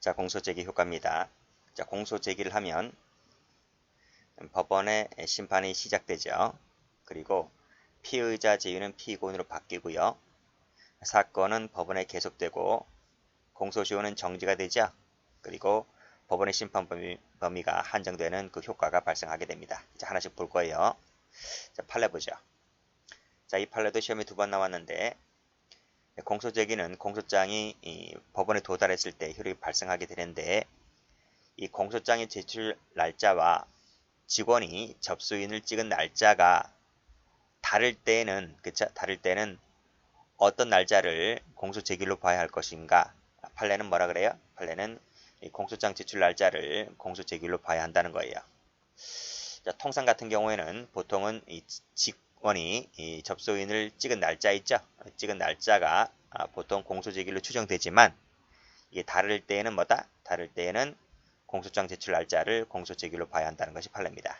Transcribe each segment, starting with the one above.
자, 공소제기 효과입니다. 자, 공소제기를 하면 법원의 심판이 시작되죠. 그리고 피의자 지위는 피고인으로 바뀌고요. 사건은 법원에 계속되고 공소시효는 정지가 되죠. 그리고 법원의 심판 범위가 한정되는 그 효과가 발생하게 됩니다. 자, 하나씩 볼 거예요. 자, 판례 보죠. 자, 이 판례도 시험에 2번 나왔는데 공소제기는 공소장이 법원에 도달했을 때 효력이 발생하게 되는데 이 공소장의 제출 날짜와 직원이 접수인을 찍은 날짜가 다를 때는 다를 때는 어떤 날짜를 공소제기로 봐야 할 것인가? 판례는 뭐라 그래요? 판례는 이 공소장 제출 날짜를 공소제기로 봐야 한다는 거예요. 자, 통상 같은 경우에는 보통은 이 직원이 이 접수인을 찍은 날짜 있죠? 찍은 날짜가 보통 공소제기로 추정되지만 이게 다를 때에는 뭐다? 다를 때에는 공소장 제출 날짜를 공소제기로 봐야 한다는 것이 판례입니다.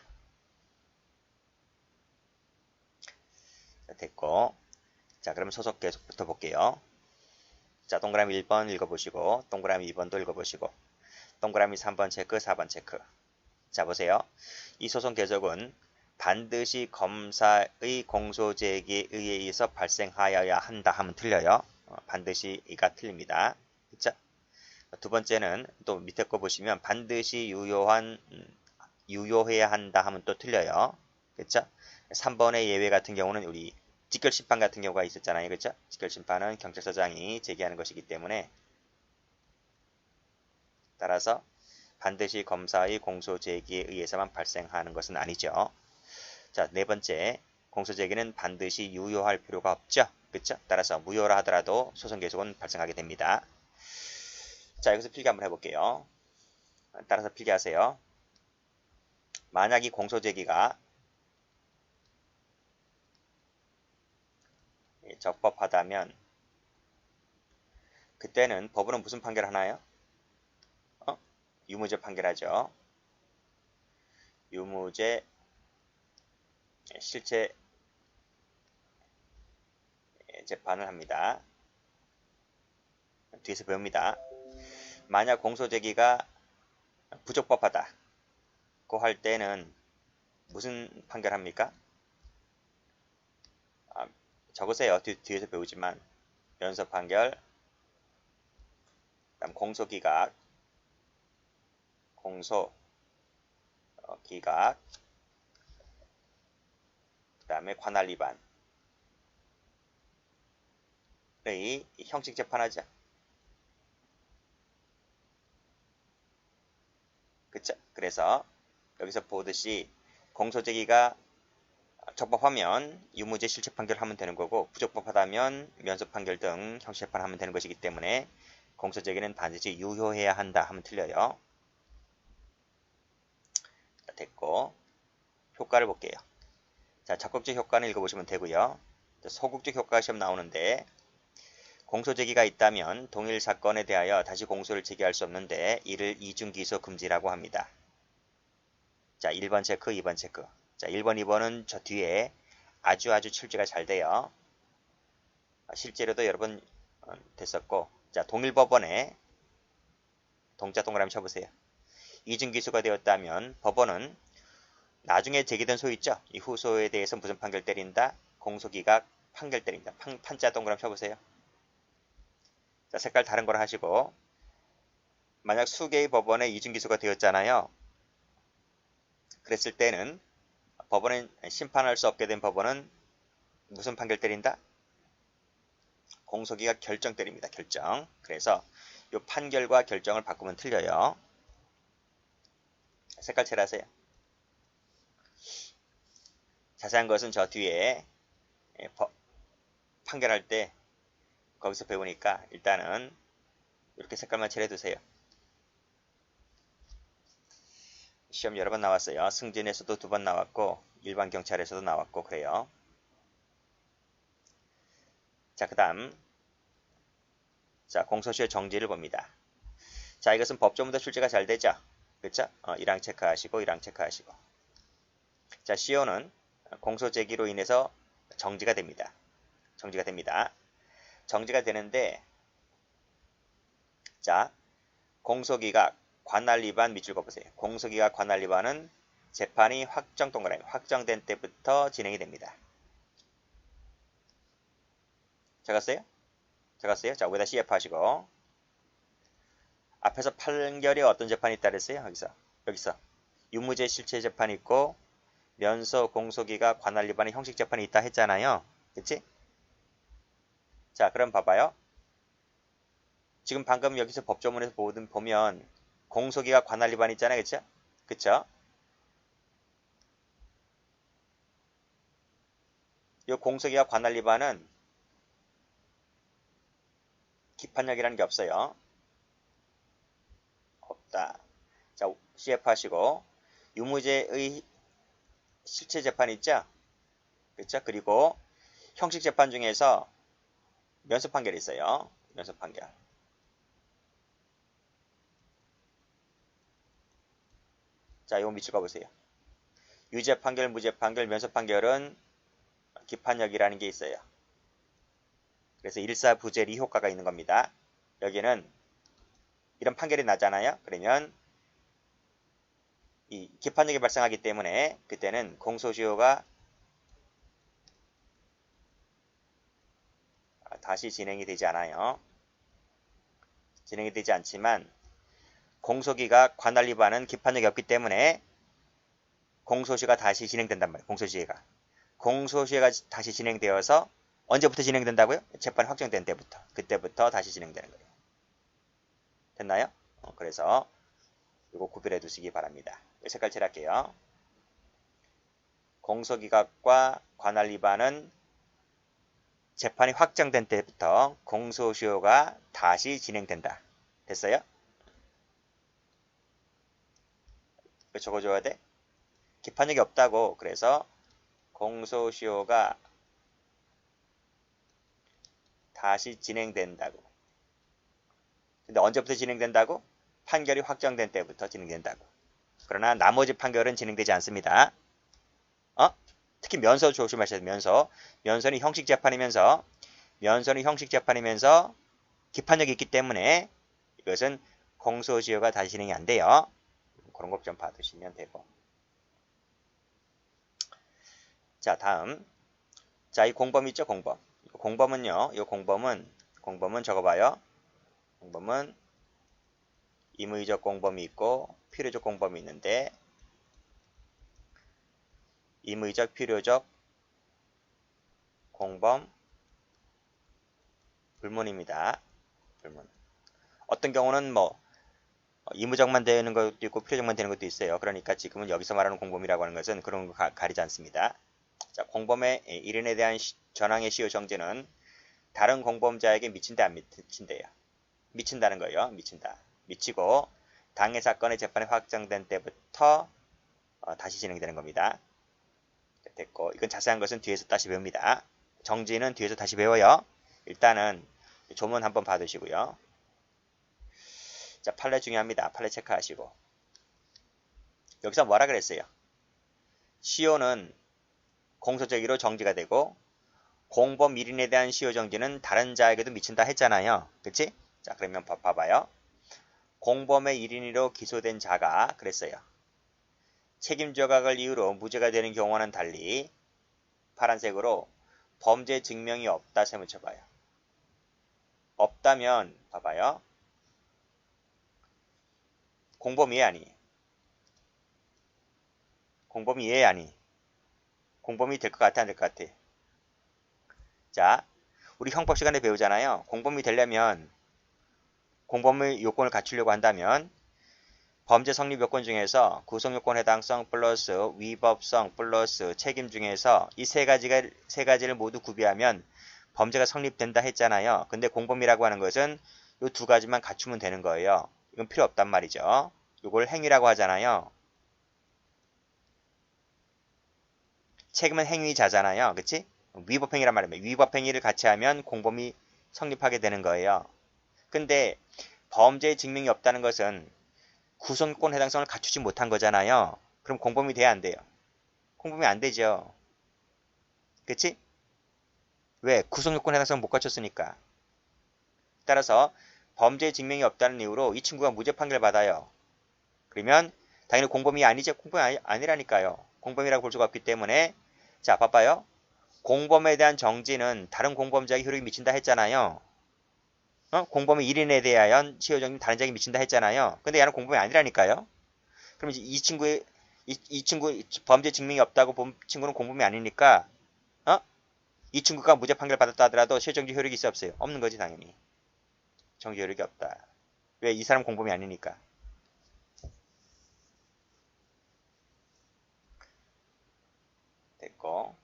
자, 됐고, 자, 그럼 소속 계속부터 볼게요. 자, 동그라미 1번 읽어보시고 동그라미 2번도 읽어보시고 동그라미 3번 체크, 4번 체크. 자, 보세요. 이 소송 계속은 반드시 검사의 공소제기에 의해서 발생하여야 한다 하면 틀려요. 반드시 이가 틀립니다. 그쵸? 두 번째는 또 밑에 거 보시면 반드시 유효해야 한다 하면 또 틀려요. 그쵸? 3번의 예외 같은 경우는 우리 직결심판 같은 경우가 있었잖아요. 그쵸? 직결심판은 경찰서장이 제기하는 것이기 때문에 따라서 반드시 검사의 공소제기에 의해서만 발생하는 것은 아니죠. 자, 네 번째, 공소제기는 반드시 유효할 필요가 없죠. 그쵸? 따라서 무효라 하더라도 소송 계속은 발생하게 됩니다. 자, 여기서 필기 한번 해볼게요. 따라서 필기하세요. 만약 이 공소제기가 적법하다면 그때는 법원은 무슨 판결 하나요? 유무죄 판결하죠. 유무죄 실체 재판을 합니다. 뒤에서 배웁니다. 만약 공소제기가 부적법하다고 할 때는 무슨 판결합니까? 적으세요. 뒤에서 배우지만 연서 판결, 그다음 공소기각, 그 다음에 관할 위반의 형식 재판하죠. 그쵸? 그래서 여기서 보듯이 공소제기가 적법하면 유무죄 실체 판결하면 되는 거고 부적법하다면 면소 판결 등 형식 재판하면 되는 것이기 때문에 공소제기는 반드시 유효해야 한다 하면 틀려요. 자, 됐고 효과를 볼게요. 자, 적극적 효과는 읽어보시면 되고요. 소극적 효과가 시험 나오는데 공소제기가 있다면 동일 사건에 대하여 다시 공소를 제기할 수 없는데 이를 이중기소 금지라고 합니다. 자, 1번 체크, 2번 체크. 자, 1번, 2번은 저 뒤에 아주 출제가 잘 돼요. 실제로도 여러 번 됐었고, 자, 동일법원에 동자 동그라미 쳐보세요. 이중기소가 되었다면 법원은 나중에 제기된 소유 있죠? 이 후소에 대해서 무슨 판결 때린다? 공소기각 판결 때린다. 판자 동그라미 쳐보세요. 자, 색깔 다른 걸 하시고 만약 수개의 법원에 이중기소가 되었잖아요. 그랬을 때는 법원은 심판할 수 없게 된 법원은 무슨 판결 때린다? 공소기각 결정 때립니다. 결정. 그래서 이 판결과 결정을 바꾸면 틀려요. 색깔 칠하세요. 자세한 것은 저 뒤에 판결할 때 거기서 배우니까 일단은 이렇게 색깔만 칠해두세요. 시험 여러 번 나왔어요. 승진에서도 2번 나왔고 일반 경찰에서도 나왔고 그래요. 자, 그 다음 자, 공소시효 정지를 봅니다. 자, 이것은 법조문도 출제가 잘 되죠. 그쵸? 1항 체크하시고 1항 체크하시고. 자, 시효는 공소제기로 인해서 정지가 됩니다. 정지가 되는데 자, 공소기각, 관할 위반 밑줄 그어보세요. 공소기각 관할 위반은 재판이 확정된 때부터 진행이 됩니다. 적었어요? 적었어요? 자, 여기다 CF 하시고. 앞에서 판결이 어떤 재판이 있다 그랬어요? 여기서. 유무죄 실체 재판이 있고, 면소 공소기각 관할 위반의 형식 재판이 있다 했잖아요. 그치? 자, 그럼 봐봐요. 지금 방금 여기서 법조문에서 보면 공소기각 관할 위반 있잖아요. 그쵸? 그쵸? 이 공소기각 관할 위반은 기판력이라는 게 없어요. 없다. 자, CF 하시고 유무죄의 실체 재판 있죠? 그쵸? 그리고 형식 재판 중에서 면소 판결이 있어요. 면소 판결. 자, 이거 밑줄 그어보세요. 유죄 판결, 무죄 판결, 면소 판결은 기판력이라는 게 있어요. 그래서 일사부재리 효과가 있는 겁니다. 여기는 이런 판결이 나잖아요. 그러면 이 기판력이 발생하기 때문에 그때는 공소시효가 다시 진행이 되지 않아요. 진행이 되지 않지만 공소기각 관할 위반은 기판력이 없기 때문에 공소시효가 다시 진행된단 말이에요. 공소시효가 다시 진행되어서 언제부터 진행된다고요? 재판이 확정된 때부터. 그때부터 다시 진행되는 거예요. 됐나요? 그래서 이거 구별해 두시기 바랍니다. 색깔 칠할게요. 공소기각과 관할 위반은 재판이 확정된 때부터 공소시효가 다시 진행된다. 됐어요? 이거 적어줘야 돼? 기판력이 없다고. 그래서 공소시효가 다시 진행된다고. 근데 언제부터 진행된다고? 판결이 확정된 때부터 진행된다고. 그러나 나머지 판결은 진행되지 않습니다. 특히 면소 조심하셔야 돼요. 면소는 형식 재판이면서 기판력이 있기 때문에 이것은 공소시효가 다시 진행이 안 돼요. 그런 것 좀 봐두시면 되고. 자, 다음. 자, 이 공범 있죠? 공범은요. 이 공범은 적어봐요. 공범은 임의적 공범이 있고 필요적 공범이 있는데 임의적, 필요적 공범 불문입니다. 불문. 어떤 경우는 뭐 임의적만 되는 것도 있고 필요적만 되는 것도 있어요. 그러니까 지금은 여기서 말하는 공범이라고 하는 것은 그런 거 가리지 않습니다. 자, 공범의 일인에 대한 전항의 시효 정지는 다른 공범자에게 미친다 안 미친대요. 미친다는 거예요. 미치고 당해 사건의 재판이 확정된 때부터 다시 진행되는 겁니다. 됐고, 이건 자세한 것은 뒤에서 다시 배웁니다. 정지는 뒤에서 다시 배워요. 일단은 조문 한번 봐두시고요. 자, 판례 중요합니다. 판례 체크하시고. 여기서 뭐라 그랬어요? 시효는 공소제기로 정지가 되고 공범 1인에 대한 시효 정지는 다른 자에게도 미친다 했잖아요. 그치? 자, 그러면 봐봐요. 공범의 1인으로 기소된 자가 그랬어요. 책임 조각을 이유로 무죄가 되는 경우와는 달리 파란색으로 범죄 증명이 없다 세모 쳐봐요. 없다면 봐봐요. 공범이 아니. 공범이 예 아니. 공범이 될 것 같아 안 될 것 같아. 자, 우리 형법 시간에 배우잖아요. 공범이 되려면 공범의 요건을 갖추려고 한다면 범죄 성립 요건 중에서 구성 요건 해당성 플러스 위법성 플러스 책임 중에서 이 세 가지를 모두 구비하면 범죄가 성립된다 했잖아요. 근데 공범이라고 하는 것은 이 두 가지만 갖추면 되는 거예요. 이건 필요 없단 말이죠. 이걸 행위라고 하잖아요. 책임은 행위자잖아요. 그치? 위법행위란 말입니다. 위법행위를 같이 하면 공범이 성립하게 되는 거예요. 근데 범죄의 증명이 없다는 것은 구성요건 해당성을 갖추지 못한 거잖아요. 그럼 공범이 돼야 안 돼요? 공범이 안 되죠. 그치? 왜? 구성요건 해당성을 못 갖췄으니까. 따라서 범죄 증명이 없다는 이유로 이 친구가 무죄 판결 받아요. 그러면 당연히 공범이 아니죠. 공범이 아니라니까요. 공범이라고 볼 수가 없기 때문에 자, 봐봐요. 공범에 대한 정지는 다른 공범자에게 효력이 미친다 했잖아요. 공범이 1인에 대하여 시효정지 다른 자에게 미친다 했잖아요. 근데 얘는 공범이 아니라니까요. 그럼 이제 이 친구 범죄 증명이 없다고 본 친구는 공범이 아니니까 이 친구가 무죄 판결 받았다 하더라도 시효정지 효력이 있어 없어요? 없는 거지 당연히. 정지 효력이 없다. 왜? 이 사람 공범이 아니니까. 됐고.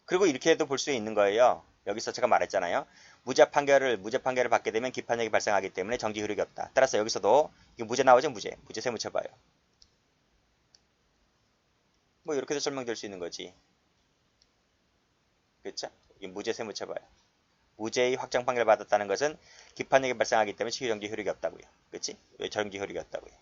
그리고 이렇게도 볼 수 있는 거예요. 여기서 제가 말했잖아요. 무죄 판결을 받게 되면 기판력이 발생하기 때문에 정지 효력이 없다. 따라서 여기서도 이거 무죄 나오죠? 무죄 세무 쳐봐요. 뭐 이렇게도 설명될 수 있는 거지. 그렇죠? 이 무죄 세무 쳐봐요. 무죄의 확정 판결을 받았다는 것은 기판력이 발생하기 때문에 시효정지 효력이 없다고요. 그렇지? 왜 정지 효력이 없다고요?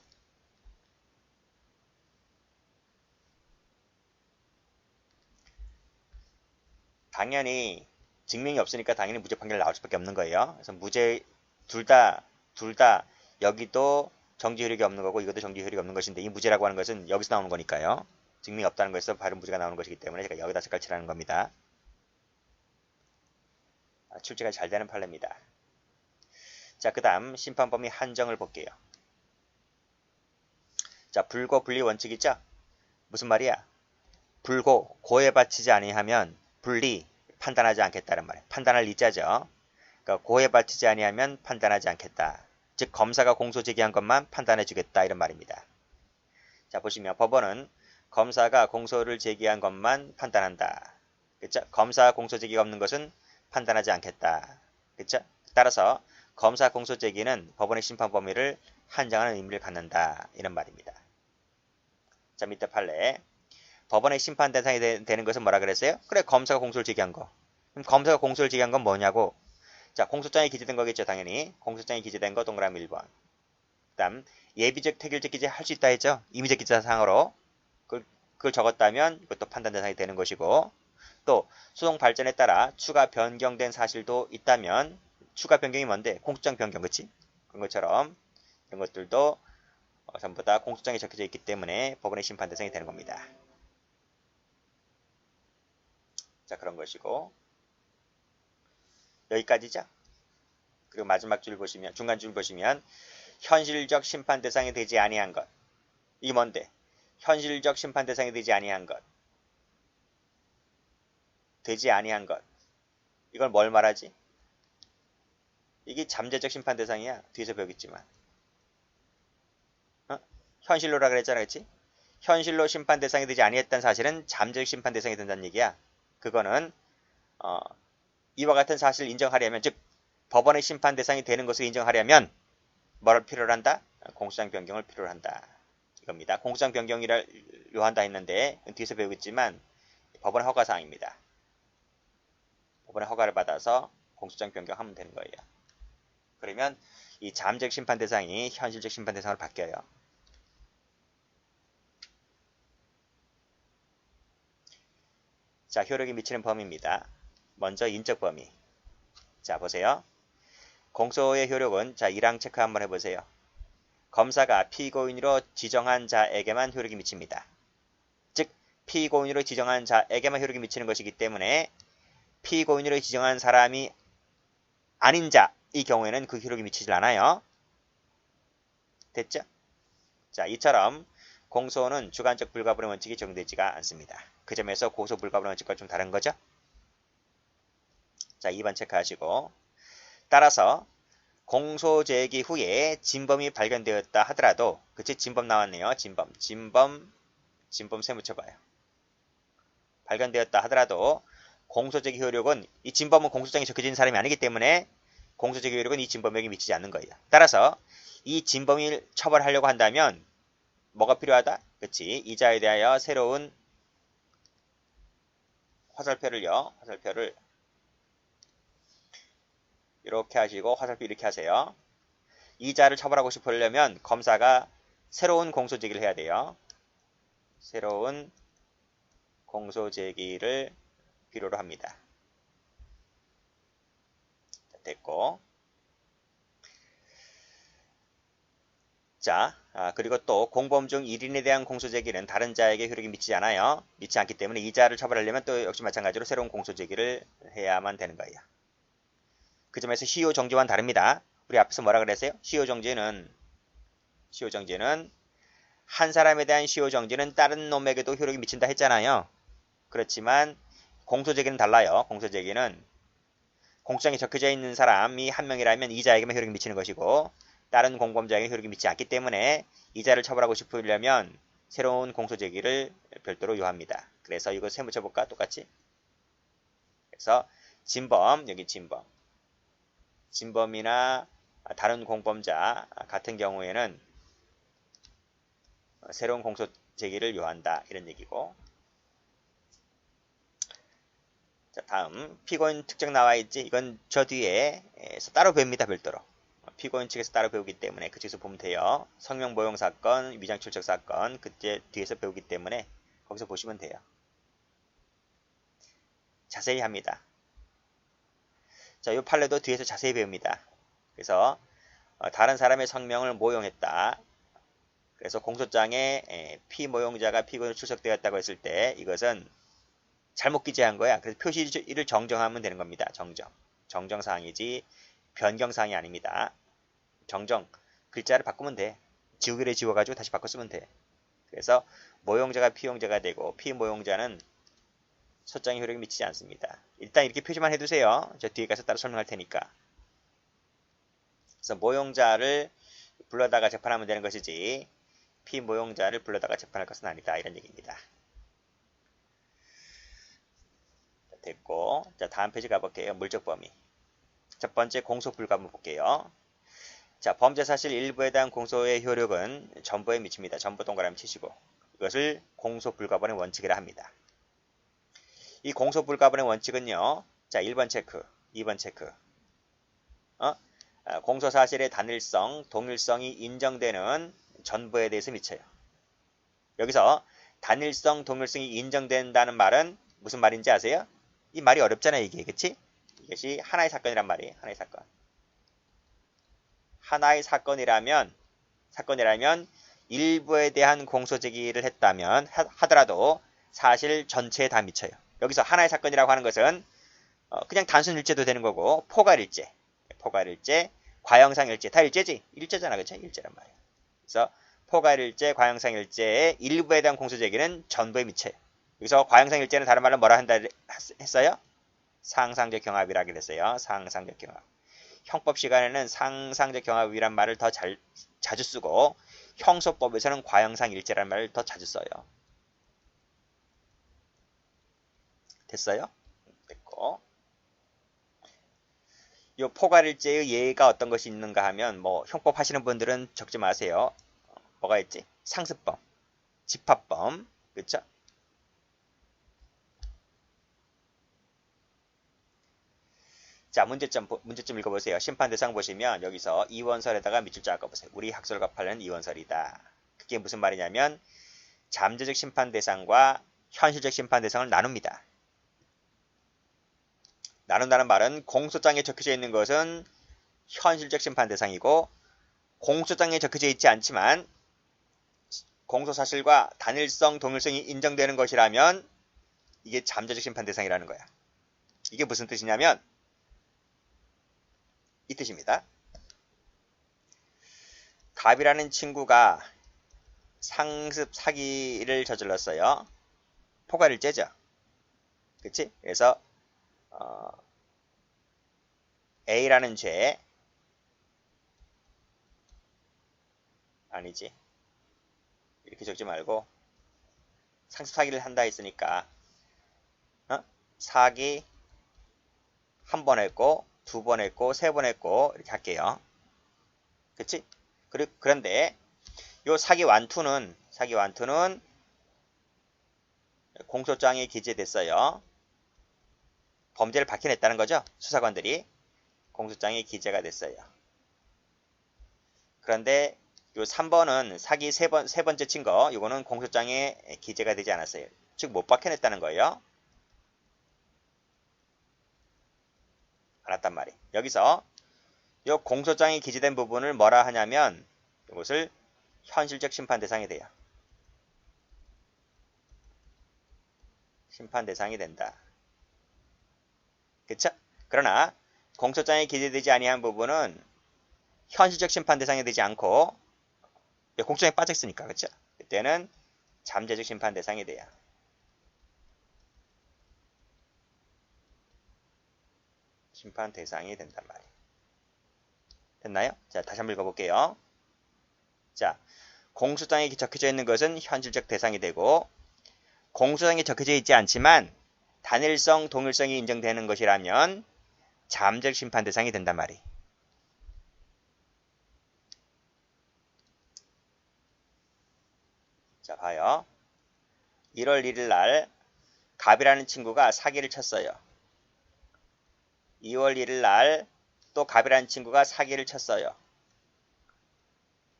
당연히 증명이 없으니까 당연히 무죄 판결 나올 수밖에 없는 거예요. 그래서 무죄 둘 다 여기도 정지 효력이 없는 거고 이것도 정지 효력이 없는 것인데 이 무죄라고 하는 것은 여기서 나오는 거니까요. 증명이 없다는 것에서 바로 무죄가 나오는 것이기 때문에 제가 여기다 색깔 칠하는 겁니다. 출제가 잘 되는 판례입니다. 자, 그 다음 심판 범위 한정을 볼게요. 자, 불고 분리 원칙이죠? 무슨 말이야? 불고, 고에 바치지 아니하면 분리, 판단하지 않겠다는 말이에요. 판단할 이자죠. 그러니까 고에 바치지 아니하면 판단하지 않겠다. 즉 검사가 공소 제기한 것만 판단해 주겠다 이런 말입니다. 자, 보시면 법원은 검사가 공소를 제기한 것만 판단한다. 그렇죠? 검사 공소 제기가 없는 것은 판단하지 않겠다. 그렇죠? 따라서 검사 공소 제기는 법원의 심판 범위를 한정하는 의미를 갖는다. 이런 말입니다. 자, 밑에 판례. 법원의 심판 대상이 되는 것은 뭐라 그랬어요? 그래, 검사가 공소를 제기한 거. 그럼 검사가 공소를 제기한 건 뭐냐고? 자, 공소장에 기재된 거겠죠, 당연히. 공소장에 기재된 거 동그라미 1번. 그 다음, 예비적, 태결적 기재 할 수 있다 했죠? 임의적 기재사항으로. 그걸 적었다면 이것도 판단 대상이 되는 것이고, 또 소송 발전에 따라 추가 변경된 사실도 있다면 추가 변경이 뭔데? 공소장 변경, 그치? 그런 것처럼 이런 것들도 전부 다 공소장에 적혀져 있기 때문에 법원의 심판 대상이 되는 겁니다. 자, 그런 것이고 여기까지죠. 그리고 마지막 줄 보시면 중간 줄 보시면 현실적 심판 대상이 되지 아니한 것. 이게 뭔데? 현실적 심판 대상이 되지 아니한 것. 되지 아니한 것. 이걸 뭘 말하지? 이게 잠재적 심판 대상이야. 뒤에서 배우겠지만. 현실로라 그랬잖아, 그렇지? 현실로 심판 대상이 되지 아니했다는 사실은 잠재적 심판 대상이 된다는 얘기야. 그거는 이와 같은 사실을 인정하려면, 즉 법원의 심판 대상이 되는 것을 인정하려면 뭐를 필요로 한다? 공소장 변경을 필요로 한다. 이겁니다. 공소장 변경이라 요한다 했는데 뒤에서 배우겠지만 법원의 허가사항입니다. 법원의 허가를 받아서 공소장 변경하면 되는 거예요. 그러면 이 잠재적 심판 대상이 현실적 심판 대상으로 바뀌어요. 자, 효력이 미치는 범위입니다. 먼저 인적 범위. 자, 보세요. 공소의 효력은 자, 1항 체크 한번 해보세요. 검사가 피고인으로 지정한 자에게만 효력이 미칩니다. 즉 피고인으로 지정한 자에게만 효력이 미치는 것이기 때문에 피고인으로 지정한 사람이 아닌 자의 경우에는 그 효력이 미치질 않아요. 됐죠? 자, 이처럼 공소는 주관적 불가분의 원칙이 적용되지가 않습니다. 그 점에서 고소 불가분의 원칙과 좀 다른 거죠? 자, 2번 체크하시고 따라서 공소 제기 후에 진범이 발견되었다 하더라도 그치? 진범 나왔네요. 진범 세무 쳐봐요. 발견되었다 하더라도 공소 제기 효력은 이 진범은 공소장에 적혀진 사람이 아니기 때문에 공소 제기 효력은 이 진범에게 미치지 않는 거예요. 따라서 이 진범을 처벌하려고 한다면 뭐가 필요하다? 그치? 이자에 대하여 새로운 화살표를 이렇게 하시고 화살표 이렇게 하세요. 이자를 처벌하고 싶으려면 검사가 새로운 공소 제기를 해야 돼요. 새로운 공소 제기를 필요로 합니다. 됐고. 자, 그리고 또 공범 중 1인에 대한 공소제기는 다른 자에게 효력이 미치지 않아요. 미치지 않기 때문에 이 자를 처벌하려면 또 역시 마찬가지로 새로운 공소제기를 해야만 되는 거예요. 그 점에서 시효 정지와는 다릅니다. 우리 앞에서 뭐라 그랬어요? 시효 정지는 한 사람에 대한 시효 정지는 다른 놈에게도 효력이 미친다 했잖아요. 그렇지만 공소제기는 달라요. 공소제기는 공소장에 적혀져 있는 사람이 한 명이라면 이 자에게만 효력이 미치는 것이고 다른 공범자에게 효력이 미치지 않기 때문에 이 자를 처벌하고 싶으려면 새로운 공소제기를 별도로 요합니다. 그래서 이거 세 붙여볼까? 똑같이. 그래서 진범, 여기 진범이나 다른 공범자 같은 경우에는 새로운 공소제기를 요한다. 이런 얘기고. 자, 다음 피고인 특정 나와 있지? 이건 저 뒤에서 따로 배웁니다. 별도로. 피고인 측에서 따로 배우기 때문에 그쪽에서 보면 돼요. 성명 모용 사건, 위장 출석 사건 그때 뒤에서 배우기 때문에 거기서 보시면 돼요. 자세히 합니다. 자, 이 판례도 뒤에서 자세히 배웁니다. 그래서 다른 사람의 성명을 모용했다. 그래서 공소장에 피모용자가 피고인으로 출석되었다고 했을 때 이것은 잘못 기재한 거야. 그래서 표시를 정정하면 되는 겁니다. 정정사항이지 변경사항이 아닙니다. 정정, 글자를 바꾸면 돼. 지우개를 지워가지고 다시 바꿔 쓰면 돼. 그래서 모용자가 피용자가 되고 피모용자는 소장의 효력이 미치지 않습니다. 일단 이렇게 표시만 해두세요. 저 뒤에 가서 따로 설명할 테니까. 그래서 모용자를 불러다가 재판하면 되는 것이지 피모용자를 불러다가 재판할 것은 아니다. 이런 얘기입니다. 됐고, 자 다음 페이지 가볼게요. 물적 범위. 첫 번째 공소 불가분 볼게요. 자, 범죄 사실 일부에 대한 공소의 효력은 전부에 미칩니다. 전부 동그라미 치시고 이것을 공소 불가분의 원칙이라 합니다. 이 공소 불가분의 원칙은요. 자, 1번 체크, 2번 체크. 공소 사실의 단일성, 동일성이 인정되는 전부에 대해서 미쳐요. 여기서 단일성, 동일성이 인정된다는 말은 무슨 말인지 아세요? 이 말이 어렵잖아요, 이게. 그치? 이것이 하나의 사건이란 말이에요. 하나의 사건. 하나의 사건이라면 일부에 대한 공소 제기를 했다면 하더라도 사실 전체에 다 미쳐요. 여기서 하나의 사건이라고 하는 것은 그냥 단순 일제도 되는 거고 포괄일제, 과형상 일제 다 일제지? 일제잖아, 그치? 일제란 말이에요. 그래서 포괄일제, 과형상 일제의 일부에 대한 공소 제기는 전부에 미쳐요. 여기서 과형상 일제는 다른 말로 뭐라 한다 했어요? 상상적 경합이라고 했어요. 상상적 경합. 형법 시간에는 상상적 경합이란 말을 더 자주 쓰고 형소법에서는 과형상 일제라는 말을 더 자주 써요. 됐어요? 됐고. 이 포괄일제의 예가 어떤 것이 있는가 하면 뭐 형법 하시는 분들은 적지 마세요. 뭐가 있지? 상습범, 집합범, 그렇죠? 자, 문제점 읽어보세요. 심판 대상 보시면 여기서 이원설에다가 밑줄 쫙 꺼보세요. 우리 학설과 판례는 이원설이다. 그게 무슨 말이냐면 잠재적 심판 대상과 현실적 심판 대상을 나눕니다. 나눈다는 말은 공소장에 적혀져 있는 것은 현실적 심판 대상이고 공소장에 적혀져 있지 않지만 공소사실과 단일성, 동일성이 인정되는 것이라면 이게 잠재적 심판 대상이라는 거야. 이게 무슨 뜻이냐면 이 뜻입니다. 갑이라는 친구가 상습 사기를 저질렀어요. 포괄일제죠. 그치? 그래서 A라는 죄 아니지. 이렇게 적지 말고 상습 사기를 한다 했으니까 사기 한 번 했고 두 번 했고 세 번 했고 이렇게 할게요. 그치? 그런데 요 사기 완투는 공소장에 기재됐어요. 범죄를 밝혀냈다는 거죠. 수사관들이 공소장에 기재가 됐어요. 그런데 요 3번은 사기 세 번째 친 거, 이거는 공소장에 기재가 되지 않았어요. 즉 못 밝혀냈다는 거예요. 않았단 말이에요. 여기서 이 공소장이 기재된 부분을 뭐라 하냐면 이것을 현실적 심판 대상이 돼요. 심판 대상이 된다. 그쵸? 그러나 공소장에 기재되지 아니한 부분은 현실적 심판 대상이 되지 않고 공소장에 빠져있으니까 그쵸? 그때는 잠재적 심판 대상이 돼요. 심판 대상이 된단 말이에요. 됐나요? 자, 다시 한번 읽어볼게요. 자, 공소장에 적혀져 있는 것은 현실적 대상이 되고 공소장에 적혀져 있지 않지만 단일성, 동일성이 인정되는 것이라면 잠재적 심판 대상이 된단 말이에요. 자, 봐요. 1월 1일 날 갑이라는 친구가 사기를 쳤어요. 2월 1일 날 또 갑이라는 친구가 사기를 쳤어요.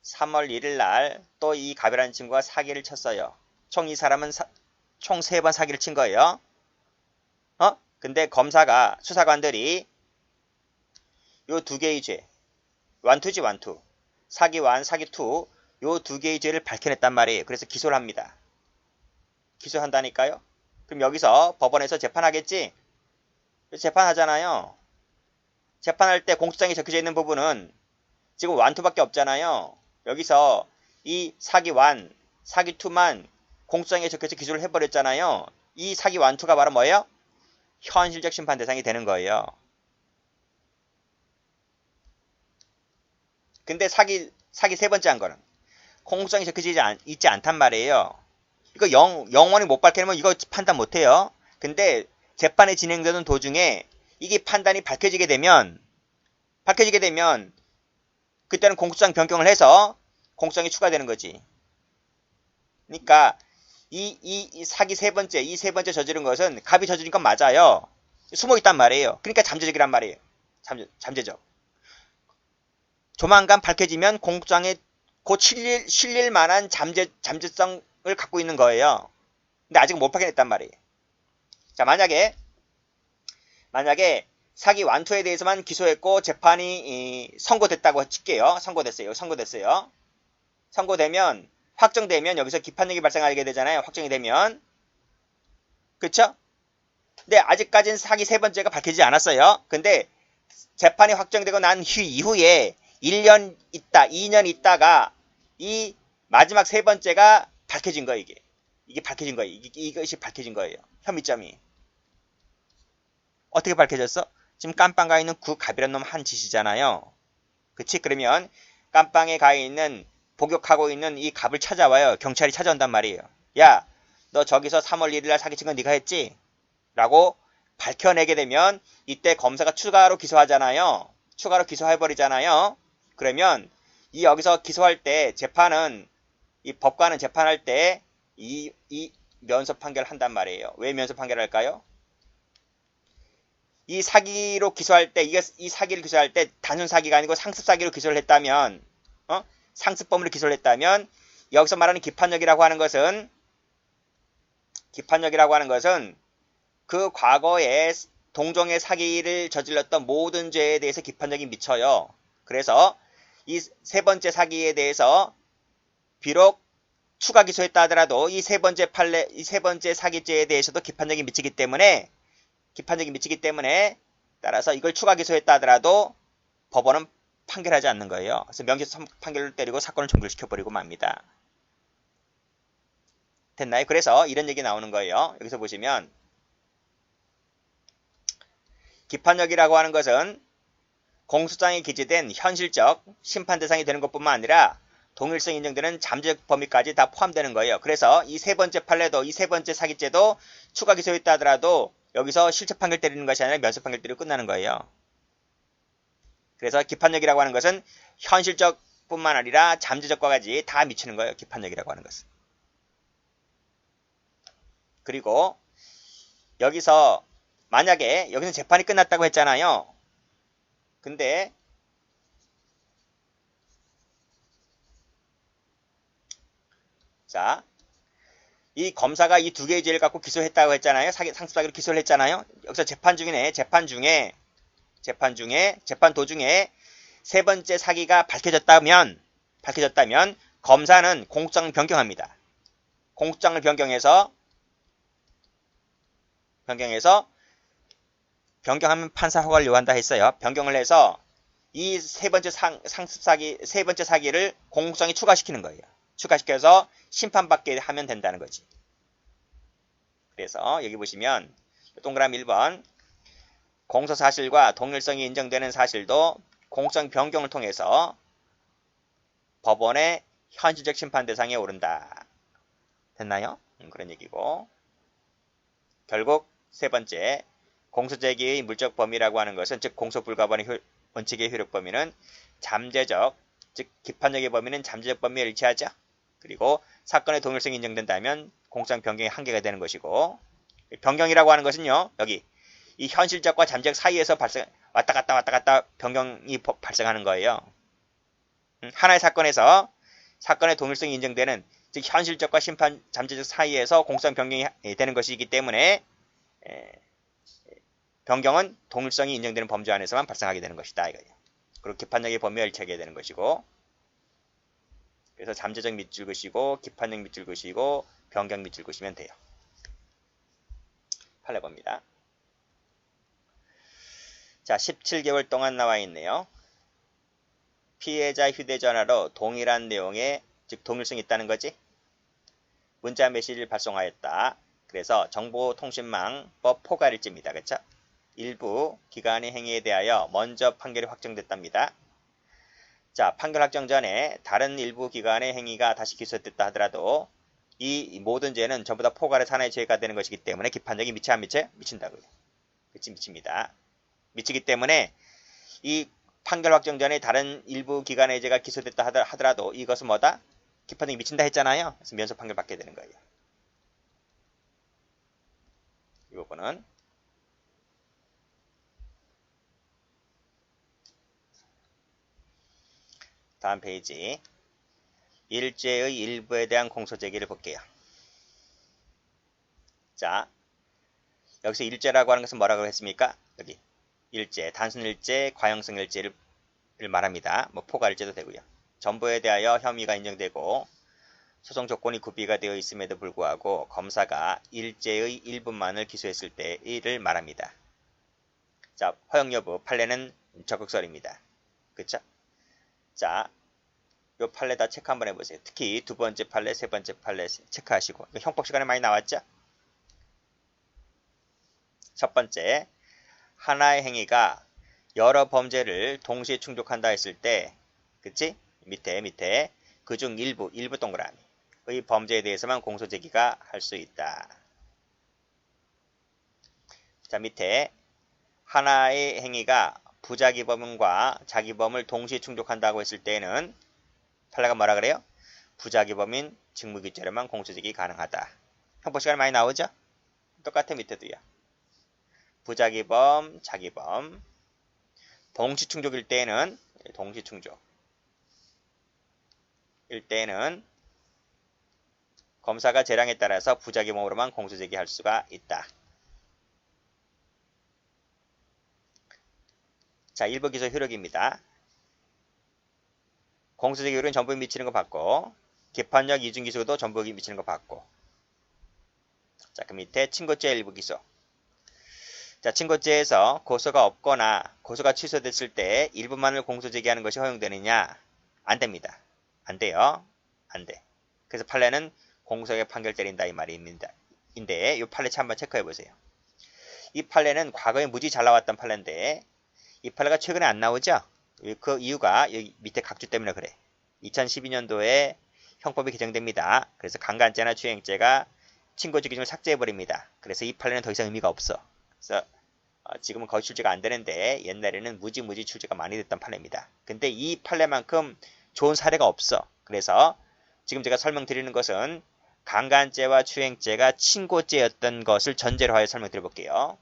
3월 1일 날 또 이 갑이라는 친구가 사기를 쳤어요. 총 이 사람은 총 3번 사기를 친 거예요. 근데 검사가, 수사관들이 요 두 개의 죄, 완투지 완투, 사기 완, 사기 투, 요 두 개의 죄를 밝혀냈단 말이에요. 그래서 기소를 합니다. 기소한다니까요? 그럼 여기서 법원에서 재판하겠지? 재판하잖아요. 재판할 때 공소장에 적혀져 있는 부분은 지금 완투밖에 없잖아요. 여기서 이 사기 완, 사기 투만 공소장에 적혀서 기소를 해버렸잖아요. 이 사기 완투가 바로 뭐예요? 현실적 심판 대상이 되는 거예요. 근데 사기 세 번째 한 거는 공소장에 적혀지지 있지 않단 말이에요. 이거 영원히 못 밝혀내면 이거 판단 못 해요. 근데 재판이 진행되는 도중에 이게 판단이 밝혀지게 되면 그때는 공소장 변경을 해서 공소장이 추가되는 거지. 그러니까 이 사기 이 세 번째 저지른 것은 갑이 저지른 건 맞아요. 숨어 있단 말이에요. 그러니까 잠재적이란 말이에요. 잠재적. 조만간 밝혀지면 공소장에 곧 실릴 만한 잠재성을 갖고 있는 거예요. 근데 아직 못 밝혀냈단 말이에요. 자, 만약에 사기 완투에 대해서만 기소했고 재판이 선고됐다고 칠게요. 선고됐어요. 선고되면 확정되면 여기서 기판력이 발생하게 되잖아요. 확정이 되면. 그쵸? 근데 아직까지는 사기 세 번째가 밝혀지지 않았어요. 근데 재판이 확정되고 난 이후에 1년 있다, 2년 있다가 이 마지막 세 번째가 밝혀진 거예요. 이게 밝혀진 거예요. 이것이 밝혀진 거예요. 혐의점이. 어떻게 밝혀졌어? 지금 깜빵 가 있는 그 갑이라는 놈 한 짓이잖아요. 그치? 그러면 깜빵에 가 있는 복역하고 있는 이 갑을 찾아와요. 경찰이 찾아온단 말이에요. 야, 너 저기서 3월 1일날 사기친 건 네가 했지? 라고 밝혀내게 되면 이때 검사가 추가로 기소하잖아요. 추가로 기소해버리잖아요. 그러면 이 여기서 기소할 때 재판은 이 법관은 재판할 때 이 면소 판결을 한단 말이에요. 왜 면소 판결을 할까요? 이 사기로 기소할 때 이 사기를 기소할 때 단순 사기가 아니고 상습 사기로 기소를 했다면 상습범으로 기소를 했다면 여기서 말하는 기판력이라고 하는 것은 그 과거에 동종의 사기를 저질렀던 모든 죄에 대해서 기판력이 미쳐요. 그래서 이 세 번째 사기에 대해서 비록 추가 기소했다 하더라도 이 세 번째 사기죄에 대해서도 기판력이 미치기 때문에 따라서 이걸 추가 기소했다 하더라도 법원은 판결하지 않는 거예요. 그래서 명시성 판결을 때리고 사건을 종결시켜버리고 맙니다. 됐나요? 그래서 이런 얘기 나오는 거예요. 여기서 보시면 기판력이라고 하는 것은 공소장에 기재된 현실적 심판 대상이 되는 것뿐만 아니라 동일성이 인정되는 잠재적 범위까지 다 포함되는 거예요. 그래서 이 세 번째 판례도 이 세 번째 사기죄도 추가 기소했다 하더라도 여기서 실체 판결 때리는 것이 아니라 면소 판결 때리고 끝나는 거예요. 그래서 기판력이라고 하는 것은 현실적 뿐만 아니라 잠재적과까지 다 미치는 거예요. 기판력이라고 하는 것은. 그리고 여기서 만약에 여기서 재판이 끝났다고 했잖아요. 근데 자, 이 검사가 이 두 개의 죄를 갖고 기소했다고 했잖아요. 상습사기로 기소를 했잖아요. 여기서 재판 중에 재판 도중에 세 번째 사기가 밝혀졌다면 검사는 공소장을 변경합니다. 공소장을 변경하면 판사 허가를 요한다 했어요. 변경을 해서 이 세 번째 세 번째 사기를 공소장에 추가시키는 거예요. 추가시켜서 심판받게 하면 된다는 거지. 그래서 여기 보시면 동그라미 1번 공소 사실과 동일성이 인정되는 사실도 공소장 변경을 통해서 법원의 현실적 심판 대상에 오른다. 됐나요? 그런 얘기고. 결국 세 번째, 공소제기의 물적 범위라고 하는 것은 즉 공소불가분의 원칙의 효력 범위는 잠재적, 즉 기판적의 범위는 잠재적 범위에 일치하죠. 그리고 사건의 동일성이 인정된다면 공소장 변경의 한계가 되는 것이고, 변경이라고 하는 것은요, 여기 이 현실적과 잠재적 사이에서 왔다 갔다 변경이 발생하는 거예요. 하나의 사건에서 사건의 동일성이 인정되는, 즉 현실적과 잠재적 사이에서 공소장 변경이 되는 것이기 때문에 변경은 동일성이 인정되는 범죄 안에서만 발생하게 되는 것이다 이거예요. 그리고 기판적의 범위에 일치하게 되는 것이고, 그래서 잠재적 밑줄 그시고 기판적 밑줄 그시고 변경 밑줄 그시면 돼요. 판례 봅니다. 자, 17개월 동안 나와 있네요. 피해자 휴대전화로 동일한 내용의, 즉 동일성이 있다는 거지. 문자 메시지를 발송하였다. 그래서 정보통신망법 포괄일지입니다. 그렇죠? 일부 기관의 행위에 대하여 먼저 판결이 확정됐답니다. 자, 판결 확정 전에 다른 일부 기관의 행위가 다시 기소됐다 하더라도 이 모든 죄는 전부 다 포괄의 산하의 죄가 되는 것이기 때문에 기판적이 미치 안 미쳐? 미친다고요. 그치, 미칩니다. 미치기 때문에 이 판결 확정 전에 다른 일부 기관의 죄가 기소됐다 하더라도 이것은 뭐다? 기판적이 미친다 했잖아요. 그래서 면소 판결 받게 되는 거예요. 이 부분은 다음 페이지, 일죄의 일부에 대한 공소제기를 볼게요. 자, 여기서 일죄라고 하는 것은 뭐라고 했습니까? 여기 일죄, 단순 일죄, 과형성 일죄를 말합니다. 뭐 포괄일죄도 되고요. 전부에 대하여 혐의가 인정되고 소송 조건이 구비가 되어 있음에도 불구하고 검사가 일죄의 일부만을 기소했을 때를 말합니다. 자, 허용 여부, 판례는 적극설입니다. 그쵸? 자, 요 판례 다 체크 한번 해보세요. 특히 두 번째 판례, 세 번째 판례 체크하시고. 형법 시간에 많이 나왔죠? 첫 번째, 하나의 행위가 여러 범죄를 동시에 충족한다 했을 때, 그치? 밑에 그중 일부 동그라미의 범죄에 대해서만 공소제기가 할 수 있다. 자, 밑에 하나의 행위가 부자기범과 자기범을 동시에 충족한다고 했을 때는 판례가 뭐라 그래요? 부자기범인 직무규제로만 공소제기 가능하다. 형법 시간에 많이 나오죠? 똑같아 밑에도요. 부자기범, 자기범 동시충족일 때는 검사가 재량에 따라서 부자기범으로만 공소제기할 수가 있다. 자, 일부 기소 효력입니다. 공소제기 효력은 전부에 미치는 거 받고, 기판적 이중기소도 전부에 미치는 거 받고. 자, 그 밑에 친고죄 일부 기소. 자, 친고죄에서 고소가 없거나 고소가 취소됐을 때 일부만을 공소제기하는 것이 허용되느냐? 안 됩니다. 안 돼요. 안 돼. 그래서 판례는 공소에 판결 때린다 이 말입니다. 인데 이 판례 한번 체크해 보세요. 이 판례는 과거에 무지 잘 나왔던 판례인데 이 판례가 최근에 안 나오죠? 그 이유가 여기 밑에 각주 때문에 그래. 2012년도에 형법이 개정됩니다. 그래서 강간죄나 추행죄가 친고죄 기준을 삭제해버립니다. 그래서 이 판례는 더 이상 의미가 없어. 그래서 지금은 거의 출제가 안 되는데 옛날에는 무지 출제가 많이 됐던 판례입니다. 근데 이 판례만큼 좋은 사례가 없어. 그래서 지금 제가 설명드리는 것은 강간죄와 추행죄가 친고죄였던 것을 전제로 하여 설명드려 볼게요.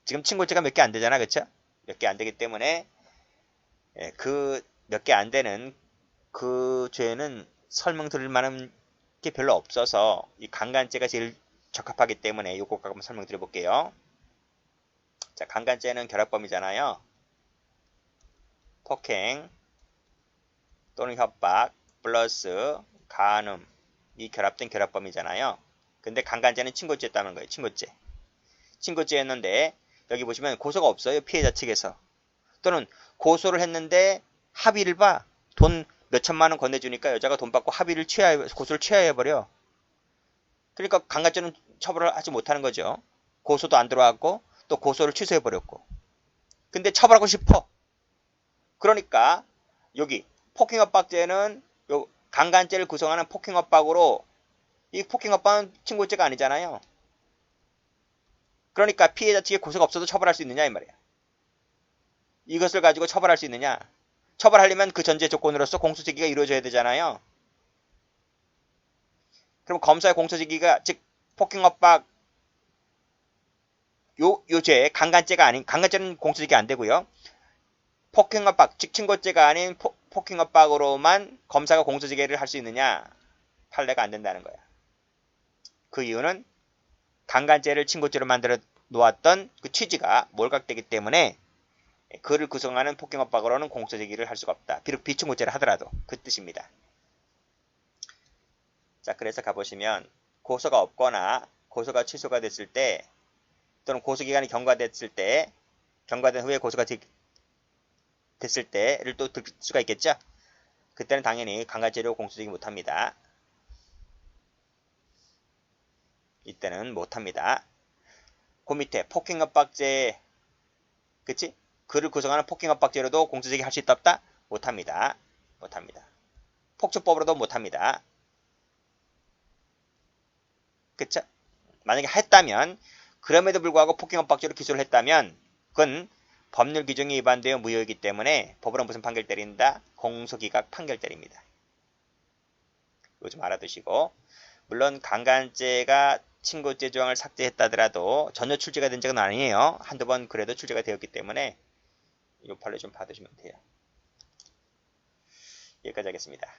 지금 친고죄가 몇 개 안 되잖아, 그쵸? 몇 개 안 되기 때문에 그 몇 개 안 되는 그 죄는 설명드릴 만한 게 별로 없어서 이 강간죄가 제일 적합하기 때문에 요거 한번 설명드려 볼게요. 자, 강간죄는 결합범이잖아요. 폭행 또는 협박 플러스 간음 이 결합된 결합범이잖아요. 근데 강간죄는 친고죄였다는 거예요. 친고죄. 친고죄였는데 여기 보시면 고소가 없어요. 피해자 측에서. 또는 고소를 했는데 합의를 봐. 돈 몇천만 원 건네주니까 여자가 돈 받고 합의를 고소를 취하해버려. 그러니까 강간죄는 처벌을 하지 못하는 거죠. 고소도 안 들어왔고 또 고소를 취소해버렸고. 근데 처벌하고 싶어. 그러니까 여기 폭행협박죄는 강간죄를 구성하는 폭행협박으로 이 폭행협박은 친고죄가 아니잖아요. 그러니까 피해자 측에 고소가 없어도 처벌할 수 있느냐 이 말이야. 이것을 가지고 처벌할 수 있느냐. 처벌하려면 그 전제 조건으로서 공소제기가 이루어져야 되잖아요. 그럼 검사의 공소제기가 즉 폭행협박 요죄 강간죄가 아닌 강간죄는 공소제기 안 되고요. 폭행협박 즉 친고죄가 아닌 폭행협박으로만 검사가 공소제기를 할 수 있느냐. 판례가 안 된다는 거야. 그 이유는 강간죄를 친고죄로 만들어 놓았던 그 취지가 몰각되기 때문에 그를 구성하는 폭행협박으로는 공소제기를 할 수가 없다. 비록 비친고죄를 하더라도 그 뜻입니다. 자, 그래서 가보시면 고소가 없거나 고소가 취소가 됐을 때 또는 고소기간이 경과됐을 때 경과된 후에 고소가 됐을 때를 또 들 수가 있겠죠. 그때는 당연히 강간죄로 공소제기 못합니다. 이때는 못합니다. 그 밑에 폭행협박죄 그치? 그를 구성하는 폭행협박죄로도 공소제기 할 수 있다 없다? 못합니다. 못합니다. 폭처법으로도 못합니다. 그쵸? 만약에 했다면 그럼에도 불구하고 폭행협박죄로 기소를 했다면 그건 법률 규정이 위반되어 무효이기 때문에 법원은 무슨 판결 때린다? 공소기각 판결 때립니다. 이거 좀 알아두시고 물론 강간죄가 친고죄 조항을 삭제했다더라도 전혀 출제가 된 적은 아니에요. 한두 번 그래도 출제가 되었기 때문에 이 판례 좀 봐두시면 돼요. 여기까지 하겠습니다.